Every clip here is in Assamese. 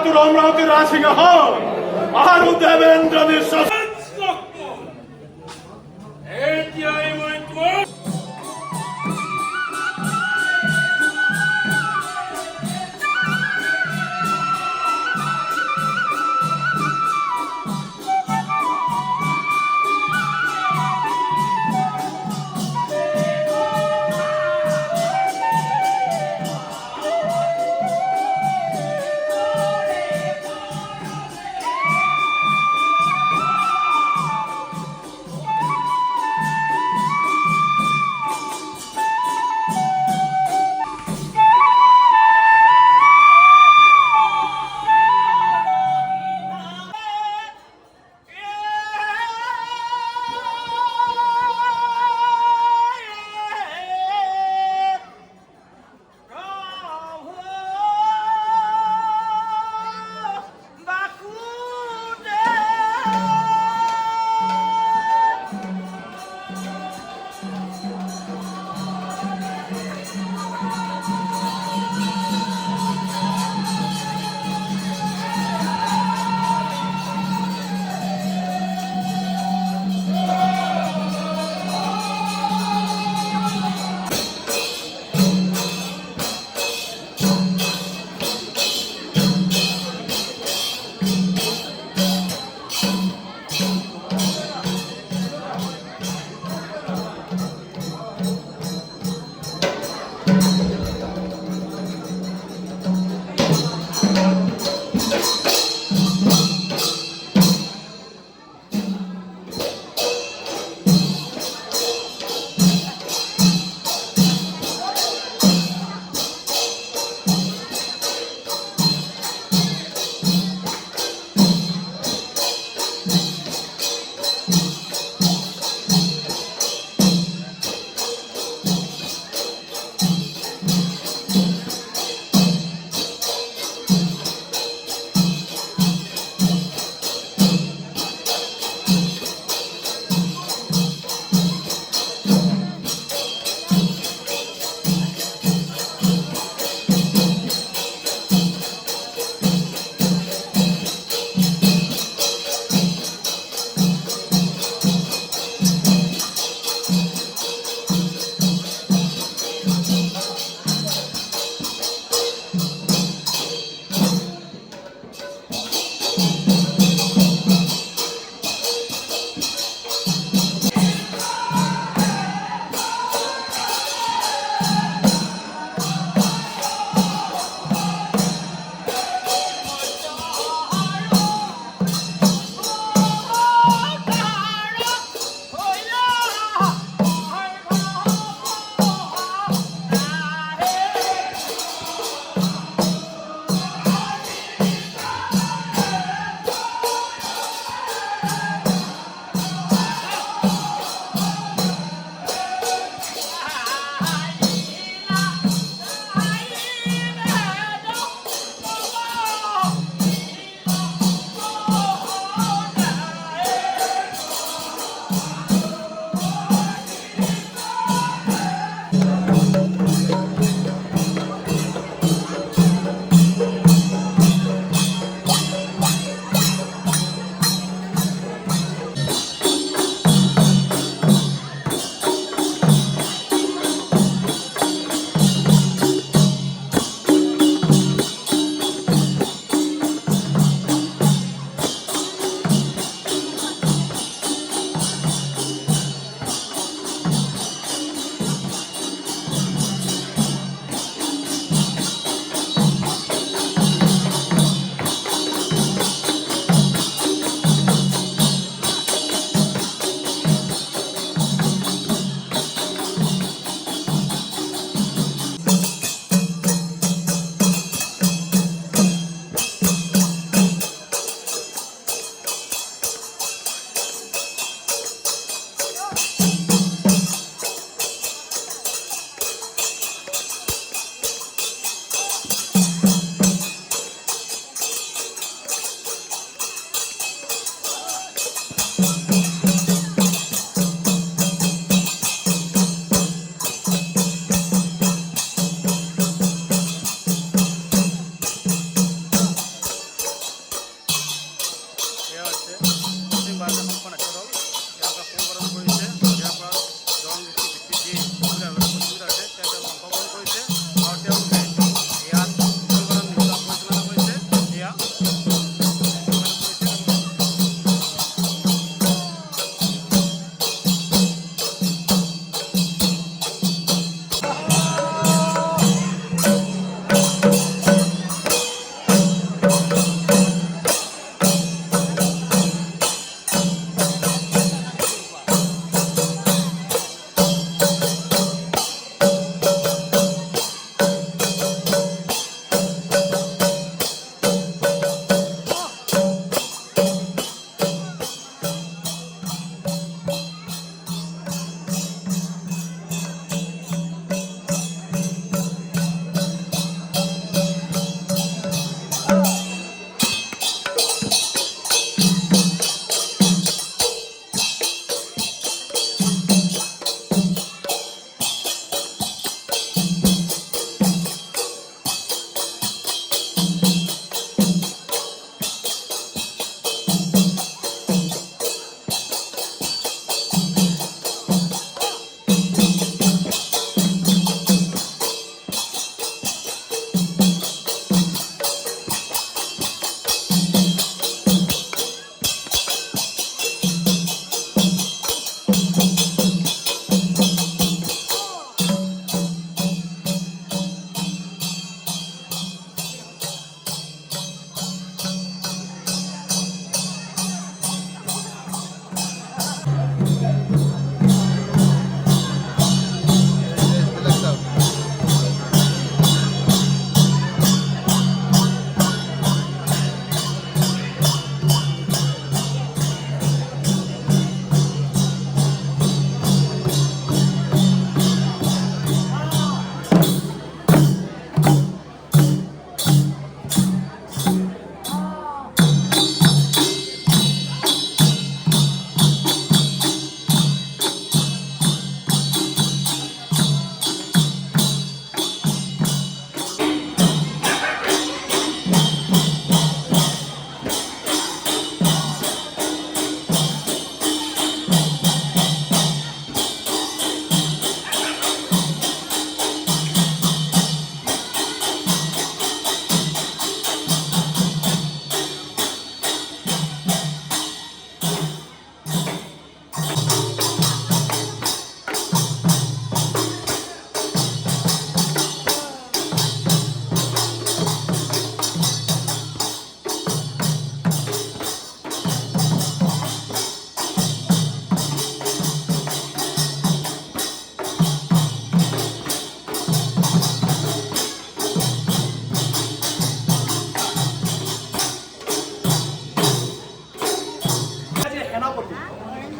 তোৰ অমৰাবতীৰ ৰাজসিংহ আৰ দেবেন্দ্ৰদেৰ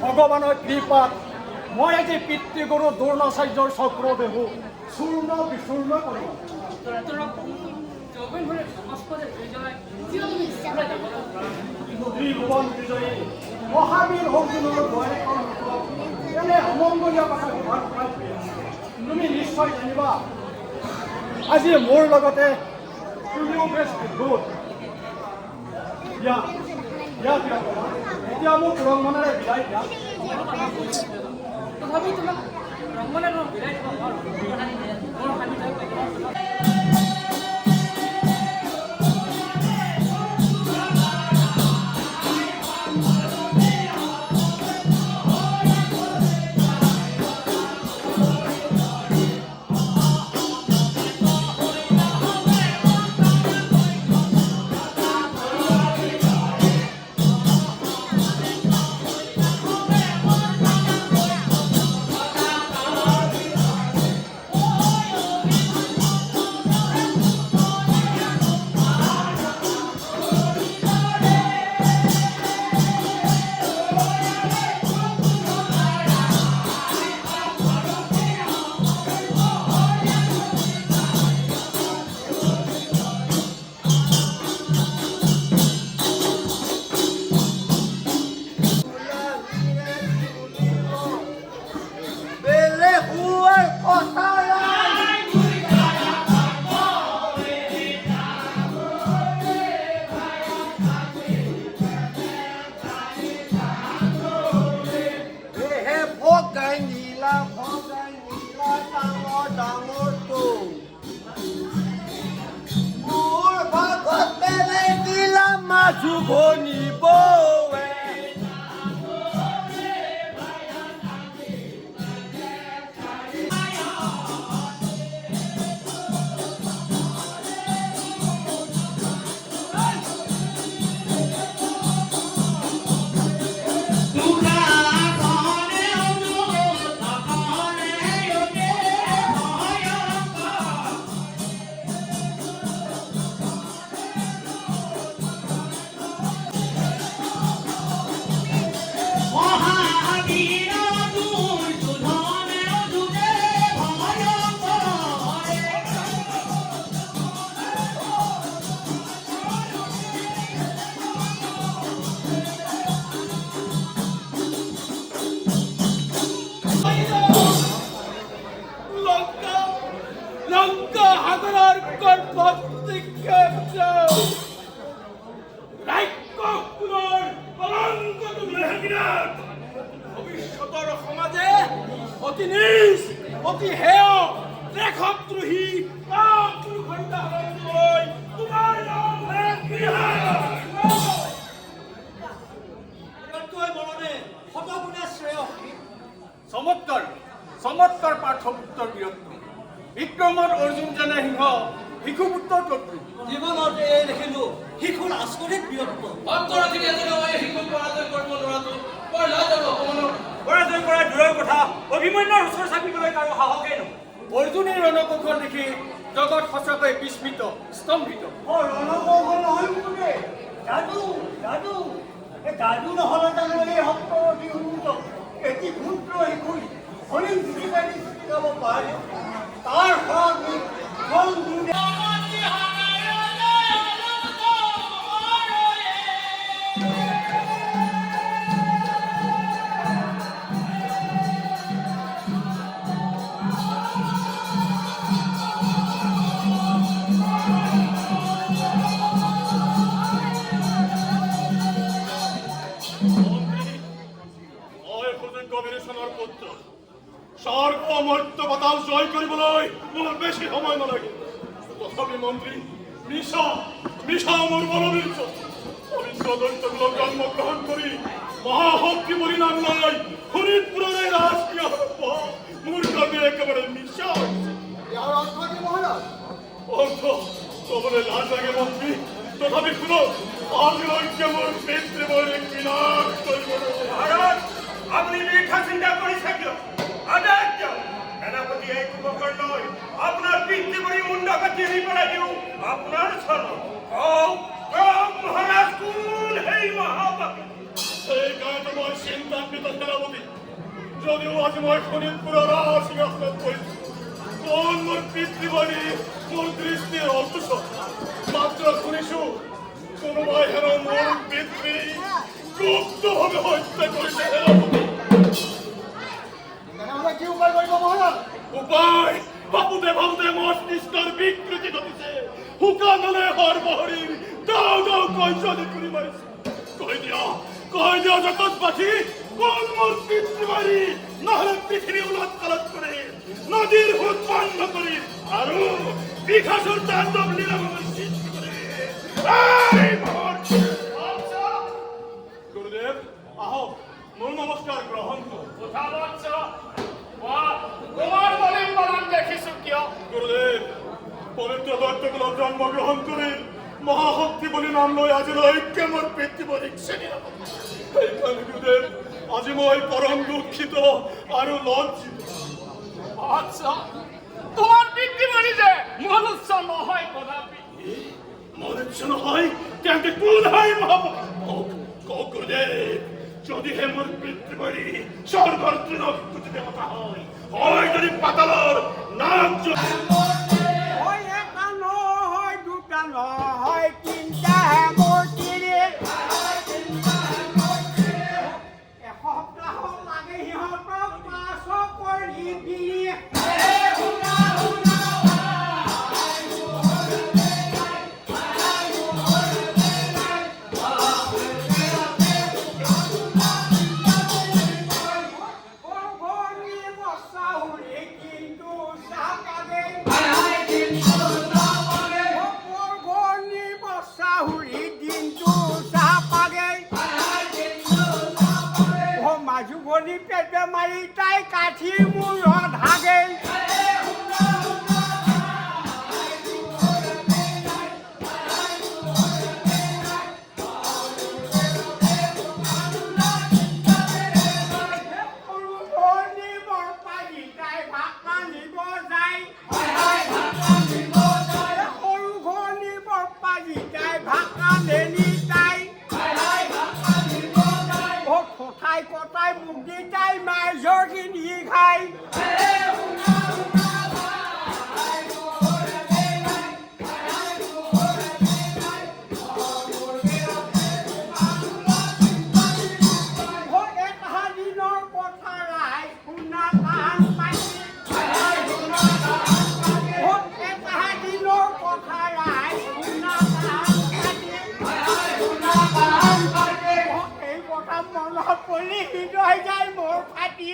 ভগৱানৰ কৃপাত মই আজি পিতৃগুৰু দ্ৰোণাচাৰ্যৰ চক্ৰদেহু চূৰ্ণ বিচূৰ্ণ কৰিম। ত্ৰিভুৱন বিজয়ী মহাবীৰ অৰ্জুনৰ দুৱাৰীখন এনে অমংগলীয় কথা ব্যৱহাৰ কৰা তুমি নিশ্চয় জানিবা। আজি মোৰ লগতে তুমিও বেছ বিদ্যুৎ এতিয়া মোক ৰংমনেৰে বিদায় দিয়া। তথাপি তোমাক ৰংমনেৰে বিদায় দিব নোৱাৰোঁ। ভৱিষ্যতৰ সমাজে অতি নিজ অতি হেয় দেশদ্ৰোহী চমৎকাৰ চমৎকাৰ পাঠপুত্ৰৰ বীৰত্ব বিক্ৰমত অৰ্জুন যেনে সিংহ শিশুপুত্ৰৰ শত্ৰু জীৱনত এই দেখিলো শিশুৰ আচৰিত বীৰত্ব। শিশুক পৰাজয় কৰিব নোৱাৰাটো বৰ লাজৰ অপমানৰ পৰাজয় কৰা দূৰৰ কথা অভিমন্যুৰ ওচৰ চাপিবলৈ কাৰো সাহসেই নহয়। অৰ্জুনেই ৰণকৌশল দেখি জগত সঁচাকৈ বিস্মিত স্তম্ভিত। ৰণকৌশল নহয় বুলিলে যাদু যাদু যাদু নহ'লে জানো এই শব্দ অতি উন্নত এটি ক্ষুদ্ৰ শিশুই হৰিণ বুজি পাৰি যাব পাৰে তাৰ সাৰ্বভৌমত্ব বঁটাও জয় কৰিবলৈ মোৰ বেছি সময় নালাগে। তথাপি মন্ত্ৰী মিছা মোৰ বলবীৰ্য পবিত্ৰ দৈত্যকুলত জন্মগ্ৰহণ কৰি মহাশক্তি পৰিণাম লৈ শোণিতপুৰৰে ৰাজকীয় মোৰ কাৰণে একেবাৰে মিছা হৈছে। ইয়াৰ অৰ্থ কি মহাৰাজ? অৰ্থ ক'বলৈ লাজ লাগে মন্ত্ৰী, তথাপি শুনক আজিলৈকে মোৰ পিতৃবৈৰিক বিনাশ কৰিবলৈ। মহাৰাজ আপুনি মিঠা চিন্তা কৰিছে কিয়? আদার্য সেনাপতি এই কুম্ভকর্ণ আপনার পিতৃবরী মুন্ড কাটিয়ে পেলাই দিও আপনার চরণ মহারাজ কোন সেই মহাপাপী সেই কারণে মই চিন্তান্বিত সেনাপতি যদিও আজি মই শোণিতপুৰৰ সিংহাসনত বহিছো কোন মোৰ পিতৃবাৰী মোৰ দৃষ্টিৰ অন্তঃ মাত্ৰ শুনিছো কোনোবাই হেনো মোৰ পিতৃ গুপ্তভাৱে হত্যা কৰিছে সেনাপতি তেনেহ'লে কি উপায় কৰিব মহাৰাজ উপায় ভাবোতে ভাবোতে মস্তিষ্কৰ বিকৃতি ঘটিছে শুকান হলে সৰ্বহৰীৰ দাও দাও কঞ্চলি কৰি মাৰিছে কৈ দিয়া জগতবাসী কোন মোৰ পিতৃবাৰী নহলে পৃথিৱী উলট পালট কৰে নদীৰ সোঁত বন্ধ কৰি আৰু বিকাশৰ তাণ্ডৱ লীলাভূমিৰ সৃষ্টি কৰে গুৰুদেৱ আহক মোৰ নমস্কাৰ গ্ৰহণ কৰক তোমাৰ বলিৰ বলান দেখিছো কিয় গুৰুদেৱ পবিত্ৰ দত্তকুলত জন্মগ্ৰহণ কৰি মহাশক্তি বুলি নাম লৈ আজিলৈ ঐক্য মোৰ পিতৃবাৰীক চেনি নাপাওঁ সেইকাৰণে গুৰুদেৱ আজি মই পৰম দুখিত আৰু লজ্জিত আচ্ছা তোমার পিতৃবাড়ি যে মনুষ্য নহয় কদাপি মনুষ্য নহয় তেন্তে কোন হয় মহাপ্ৰভু কওক গুৰুদেৱ যদিহে মোৰ পিতৃবাৰী স্বৰ্গৰ তৃণভূতি দেৱতা হয় যদি পাতালৰ নাম হয় এটা নহয় দুটা নহয় তিনিটাহে মূৰ্তিৰে এসপ্তাহ লাগে সিহঁতক 500 কৰি দিয়ে পেটে মাৰি তাই কাঠি মূৰত হাগে কটাই মুগি তাই মাইজৰ কিনি খাই দিনৰ কথা ৰাই শুনা কাণ পাইছে দিনৰ কথা ৰাই শুনা কাণ পাইছে এই কথা মনত পৰি হৃদয় যায় মোৰ ফাটি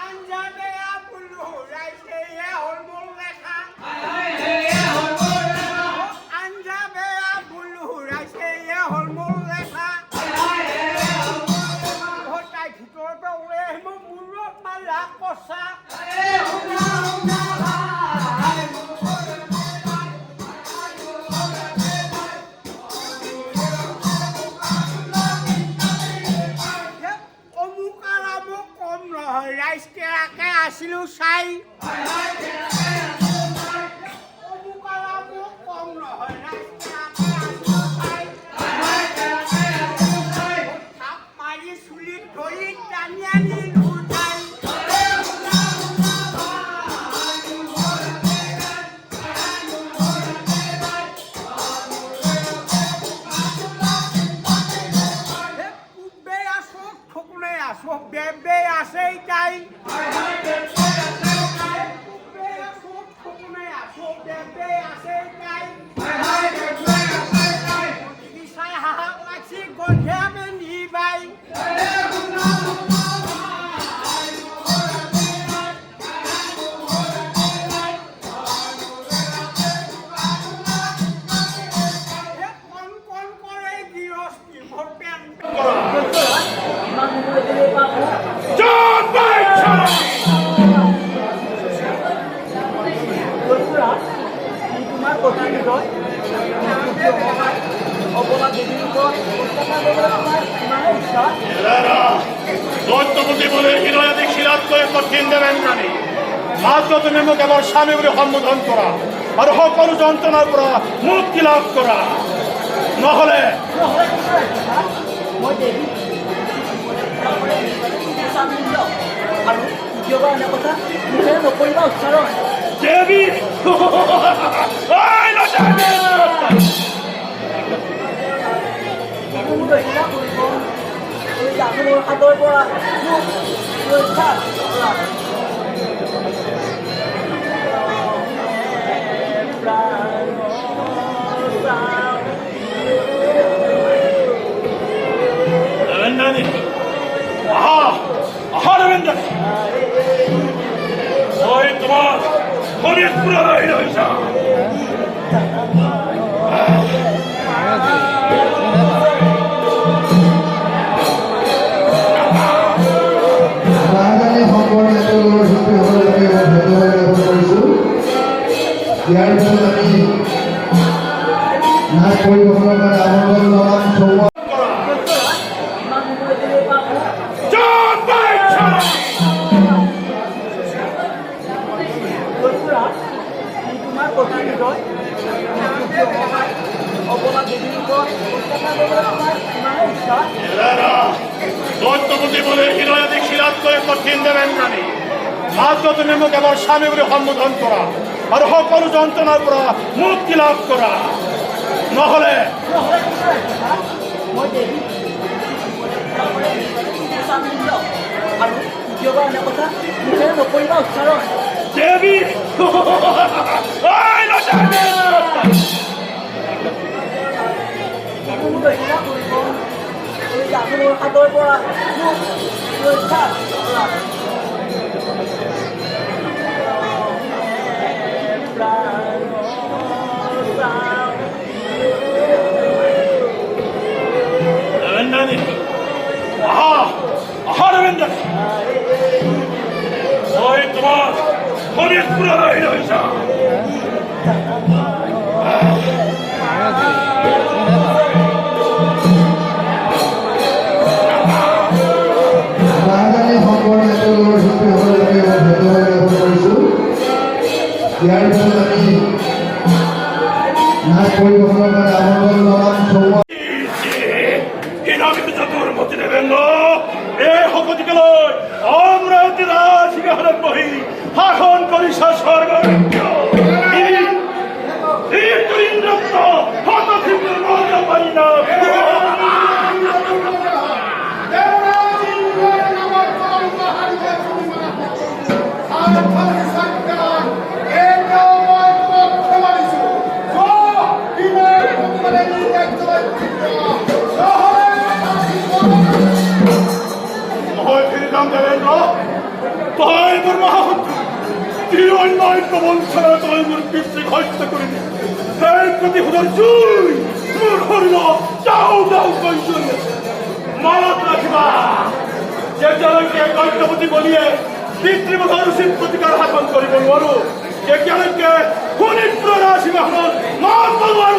আঞ্জা বেয়া বোলো ৰাইছে হ'ল মোৰ লেখা আঞ্জা বেয়া বোলো ৰাইছে হ'ল মোৰ লেখা তাই ভিতৰতে ওলাই আহিব মূৰত মালা কচা ৰাইজকে আছিলো চাই কম নহয় থাপ মাৰি চুলিত ধৰি টানি আনি উঠাই বেবে আছে তাই বেবে আছে তাই চাই হাহাক লাগছি গঠিয়াবে নিবাই কন কন কৰে গৃহস্থী মোৰ পেন দত্তপতি বলে হৃদয়াধিক শিলাত্ময় কঠিন দেবেন জানি মাত্ৰ তুমি মোক এবাৰ স্বামী বুলি সম্বোধন কৰা আৰু সকলো যন্ত্ৰণাৰ পৰা মুক্তি লাভ কৰা নহ'লে মই দেৱী আৰু দ্বিতীয়বাৰ এনে কথা মুখেৰে নকৰিবা উচ্চাৰণ দেৱী ঐ লক্ষ্মী! মোক ৰক্ষা কৰিব এই জানুৰ হাতৰ পৰা মোক ৰক্ষা কৰা Nani? Aha! Aha Ravindra! Oi তোমাৰ হৰিত পুৰা ৰইছে বাগানে সম্পূৰ্ণ একেলগে শিল্পী হ'বলৈকে ধন্যবাদ জ্ঞাপন কৰিছোঁ ইয়াৰ পিছত আমি নাচ পৰিৱেশনৰ কাৰণে আমন্ত্ৰণ জনাম সৌম্য তোমাৰ প্ৰতিৰোধত অপৰাধ দেৱীৰ ওপৰত অত্যাচাৰ কৰিবলৈ তোমাৰ ইমানেই ইচ্ছা দৈত্যপতি বলে হৃদয়াধিক শিরাত করে কঠিন দেবেন জানি মাত্র তুমি মোক এবার স্বামী বুলি সম্বোধন কৰা আৰু সকলো যন্ত্ৰণাৰ পৰা মুক্তি লাভ কৰা নহ'লে মই দেৱী আৰু দ্বিতীয়বাৰ এনে কথা মুখেৰে নকৰিবা উচ্চাৰণ দেৱী ঐ লক্ষ্মী! মোক ৰক্ষা কৰিব এই জানুৰ হাতৰ পৰা মোক ৰক্ষা কৰা Nani? Aha! Aha Ravindra! Oi তোমাৰ হৰিত পুৰা ৰইছে বাগানে সম্পূৰ্ণ একেলগে শিল্পী হ'বলৈকে ধন্যবাদ জ্ঞাপন কৰিছোঁ ইয়াৰ পিছত আমি নাচ পৰিৱেশনৰ কাৰণে আমন্ত্ৰণ জনাম সৌম্য হিনামিত চতুৰ মতি দেবেন এই শপথিকালৈ অমৰাবতী ৰাজসিংহাসনত বহি শাসন কৰিছা স্বৰ্গৰাজ্য ইন্দ্ৰত্ব হতক্ষিপ্ৰ কৰিব পাৰি না তই মোৰ মহাশত্ৰু তিৰন্যায় প্ৰবঞ্চনা তই মোৰ পিতৃক হত্যা কৰিলি সেই প্ৰতিশোধৰ জুই মোৰ শৰীৰত যাওঁ যাওঁ কৰি জ্বলি আছে মনত ৰাখিবা যেতিয়ালৈকে দৈত্যপতি বলিয়ে পিতৃবধৰ উচিত প্ৰতিকাৰ শাসন কৰিব নোৱাৰো তেতিয়ালৈকে শোণিতপুৰ ৰাজসিংহাসনত মাত নোৱাৰো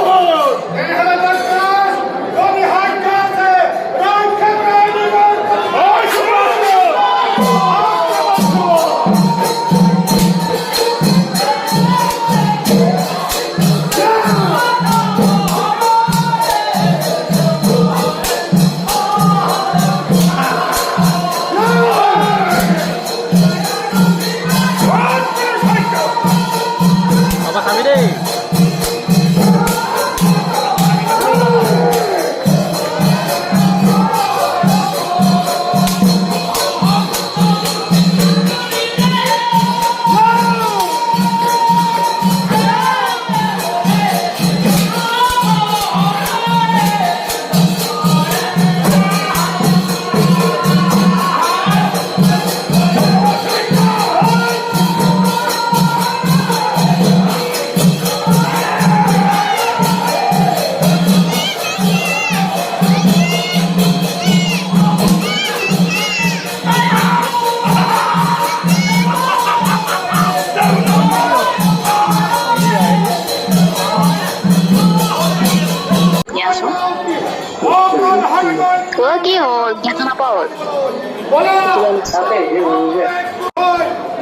কি হ'ল দেখা নাপাওঁ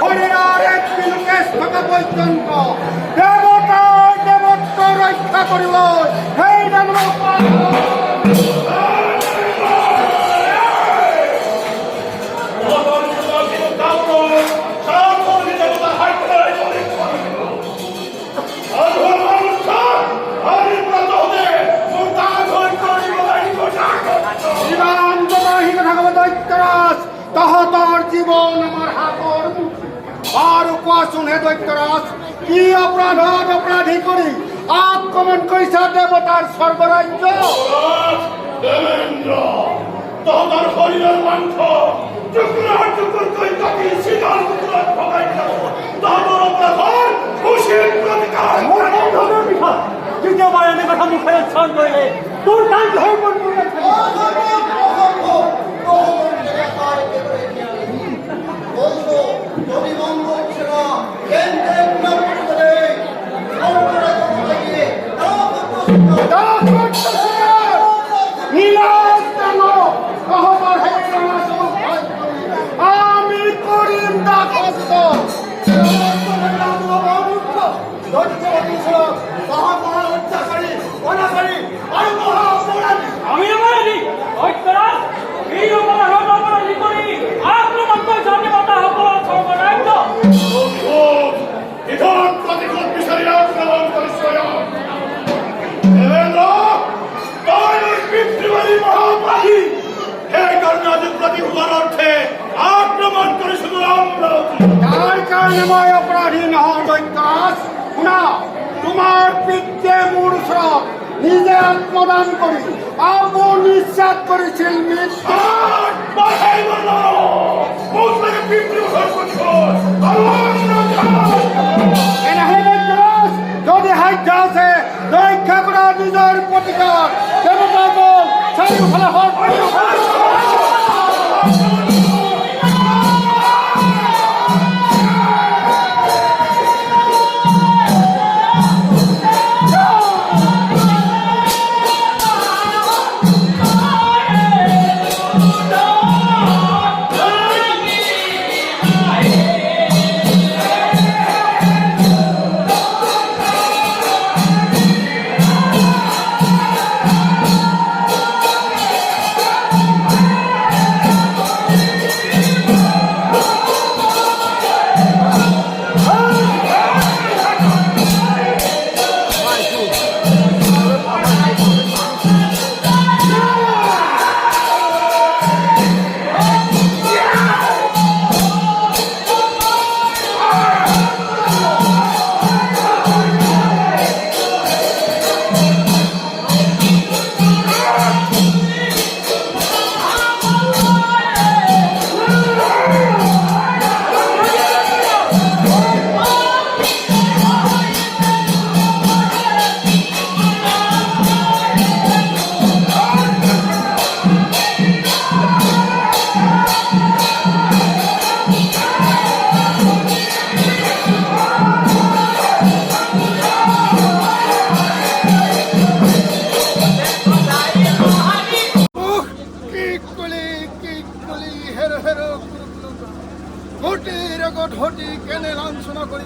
হৰিণাৰ এক থকা পৰ্যন্ত দেৱতাই দেৱত্ব ৰক্ষা কৰিবলৈ সেই নামৰ দৈত্যৰাজ তহঁতৰ জীৱন আমাৰ হাতৰ মুঠি আৰু কোৱাচোন হে দৈত্যৰাজ কি অপৰাধত অপৰাধী কৰি আক্ৰমণ কৰিছা দেৱতাৰ স্বৰ্গৰাজ্য দেবেন্দ্ৰ তহঁতৰ শৰীৰৰ মাংস টুকুৰা টুকুৰকৈ কাটি চিধাৰ কুকুৰত ভগাই দিলোঁ তহঁতৰ অপৰাধৰ উচিত প্ৰতিকাৰ দ্বিতীয়বাৰ এনে কথা মুখে উচ্চাৰণ কৰিলে তোৰ কাম হৈ পৰিব আমি কৰিম দাসত্ব অত্যাচাৰী অনাচাৰী আৰ মহা অপৰাধী আমি অপৰাধী দৈত্যৰাজ এই অপৰাধত অপৰাধী কৰি আক্ৰমণ কৰিছা দেৱতাসকলৰ স্বৰ্গৰাজ্য বিধান প্ৰতিশোধ বিচাৰি আক্ৰমণ কৰিছো দেবেন্দ্ৰ তই মোৰ পিতৃবাৰী মহাপাপী সেইকাৰণে আজি প্ৰতিশোধৰ অৰ্থে আক্ৰমণ কৰিছো তাৰ কাৰণে মই অপৰাধী নহয় দৈত্যৰাজ শুনা তোমাৰ পিতৃয়ে মোৰ ওচৰত নিজে আত্মদান কৰি আকৌ নিশ্চাত কৰিছিল মৃত্যু এনেহে দৈত্যৰাজ যদি সাধ্য আছে ৰক্ষা কৰা নিজৰ প্ৰতিকাৰ দেৱতাক চাৰিওফালে কেনে লাঞ্ছনা কৰি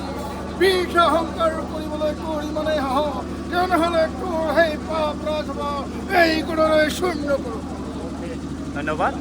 বিষ অহংকাৰ কৰিবলৈ তোৰ ইমানেই সাহস তেনেহ'লে তোৰ সেই পাপ ৰাজভাৱ এই গুণৰে শূন্য কৰোঁ ধন্যবাদ